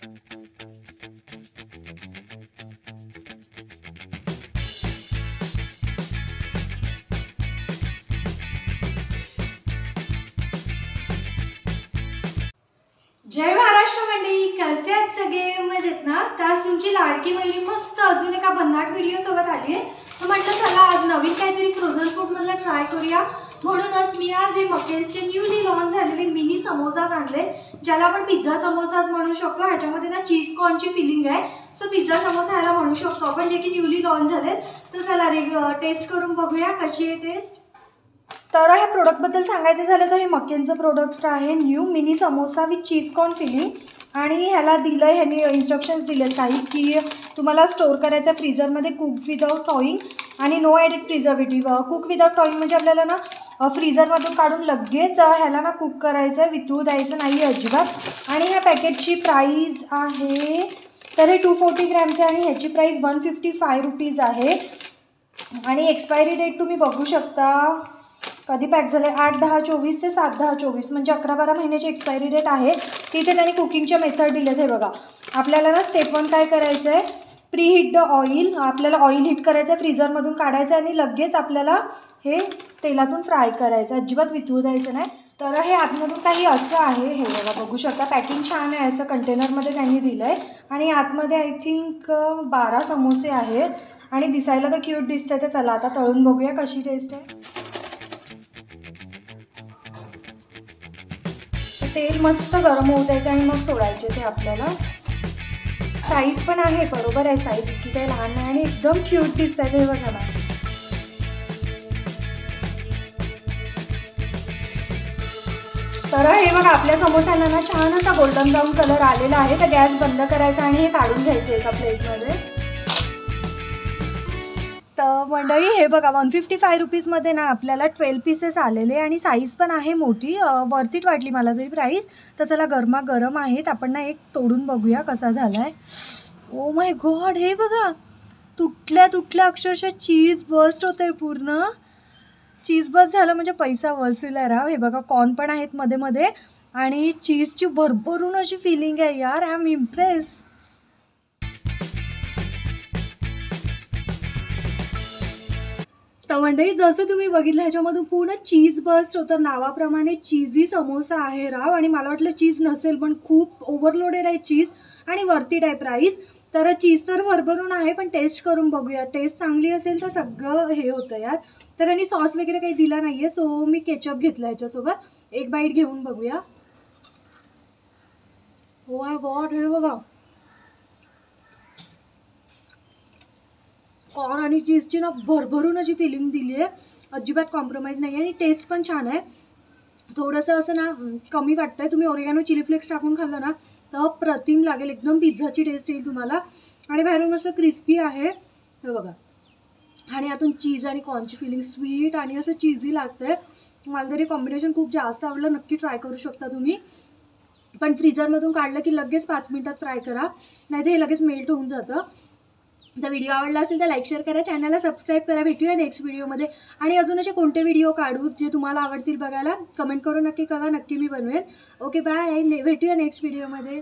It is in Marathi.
जय महाराष्ट्र मंडळी, कसे आहेत सगळे? मजेत ना? तर तुमची लाडकी मुलगी मस्त अजून एका भन्नाट व्हिडिओ सोबत आली आहे. तर म्हटलं चला आज नवीन काहीतरी फ्रोझन फूड मधलं ट्राय करूया. म्हणूनच मी आज हे मकेन्सचे न्यूली लॉन्च झालेले मिनी समोसाज आणले, ज्याला आपण पिझ्झा समोसाज म्हणू शकतो. ह्याच्यामध्ये ना चीज कॉर्नची फिलिंग आहे, सो पिझ्झा समोसा ह्याला म्हणू शकतो आपण, जे की न्यूली लॉन्च झालेत. तर चला टेस्ट करून बघूया कशी आहे टेस्ट. तर ह्या प्रोडक्टबद्दल सांगायचं झालं तर हे मकेनचं प्रोडक्ट आहे, new mini samosa with cheese corn filling. आणि ह्याला दिलं आहे, ह्याने इन्स्ट्रक्शन्स दिलेत काही की तुम्हाला स्टोअर करायचं फ्रीजरमध्ये, कुक विदाउट टॉईंग आणि no added preservative. Cook without towing म्हणजे आपल्याला ना फ्रीजरमधून काढून लगेच ह्याला ना कुक करायचं आहे, वितू द्यायचं नाही अजिबात. आणि ह्या पॅकेटची प्राईज आहे, तर हे 240 ग्रॅमचे आणि ह्याची प्राईस 155 रुपीज आहे. आणि एक्सपायरी डेट तुम्ही बघू शकता कधी पॅक झालं आहे, 8/10/24 ते 7/10/24, म्हणजे 11-12 महिन्याची एक्सपायरी डेट आहे. तिथे त्यांनी कुकिंगच्या मेथड दिलेत. हे बघा, आपल्याला ना स्टेप 1 काय करायचं आहे, प्री हीट द ऑइल. आपल्याला ऑइल हीट करायचं आहे, फ्रीजरमधून काढायचं आणि लगेच आपल्याला हे तेलातून फ्राय करायचं, अजिबात वितळू द्यायचं नाही. तर हे आतमधून काही असं आहे, हे बघा बघू शकता, पॅकिंग छान आहे, असं कंटेनरमध्ये त्यांनी दिलं आहे. आणि आतमध्ये आय थिंक 12 समोसे आहेत आणि दिसायला तर क्यूट दिसतं. तर चला आता तळून बघूया कशी टेस्ट आहे. तेल मस्त गरम होऊ द्यायचं आणि मग सोडायचे ते आपल्याला. साईज पण आहे, बरोबर आहे साईज, इतकी काही लहान नाही आणि एकदम क्यूट दिसत आहे. हे बघा ना, तर हे बघा आपल्या समोस्यांना ना छान असा गोल्डन ब्राऊन कलर आलेला आहे. तर गॅस बंद करायचा आणि हे काढून घ्यायचे एका प्लेटमध्ये. तर मंडळी हे बघा 155 रुपीजमध्ये ना आपल्याला 12 पीसेस आलेले आणि साईज पण आहे मोठी, वर्थ इट वाटली मला तरी प्राईस. तर चला गरमागरम आहेत, आपण ना एक तोडून बघूया कसा झाला आहे. ओ माय गॉड, हे बघा तुटल्या अक्षरशः चीज बस्ट होतं आहे, पूर्ण चीज बस्ट झालं म्हणजे पैसा वसूल आहे राव. हे बघा कॉर्न पण आहेत मध्ये मध्ये आणि चीजची भरभरून अशी फिलिंग आहे यार. I am impress. तर मंडळी जसं तुम्ही बघितलं ह्याच्यामधून पूर्ण चीज बस्ट होतं, नावाप्रमाणे चीजी समोसा आहे राव. आणि मला वाटलं चीज नसेल, पण खूप ओव्हरलोडेड आहे चीज आणि वरती आहे प्राईस. तर चीज तर भरभरून आहे, पण टेस्ट करून बघूया. टेस्ट चांगली असेल तर सगळं हे होतं यार. तर आणि सॉस वगैरे काही दिला नाही आहे, सो मी केचप घेतला ह्याच्यासोबत. एक बाईट घेऊन बघूया. ओ माय गॉड, हे बघा कॉर्न आणि चीजची ना भरभरून अशी फिलिंग दिली आहे, अजिबात कॉम्प्रोमाइज नाही आहे. आणि टेस्ट पण छान आहे. थोडंसं असं ना कमी वाटतं आहे, तुम्ही ओरिगॅनो चिली फ्लेक्स टाकून खाल्लं ना तर प्रतिम लागेल, एकदम पिझ्झाची टेस्ट येईल तुम्हाला. आणि बाहेरून असं क्रिस्पी आहे, हे बघा. आणि आतून चीज आणि कॉर्नची फिलिंग स्वीट आणि असं चीजी लागतं आहे. मला तरी कॉम्बिनेशन खूप जास्त आवडलं, नक्की ट्राय करू शकता तुम्ही. पण फ्रीजरमधून काढलं की लगेच 5 मिनिटात फ्राय करा, नाही तर हे लगेच मेल्ट होऊन जातं. तर व्हिडिओ आवडला असेल तर लाईक शेअर करा, चॅनलला सबस्क्राईब करा. भेटूया नेक्स्ट व्हिडिओमध्ये. आणि अजून असे कोणते व्हिडिओ काढू जे तुम्हाला आवडतील बघायला, कमेंट करून नक्की कळवा, नक्की मी बनवेन. ओके बाय, भेटूया नेक्स्ट व्हिडिओमध्ये.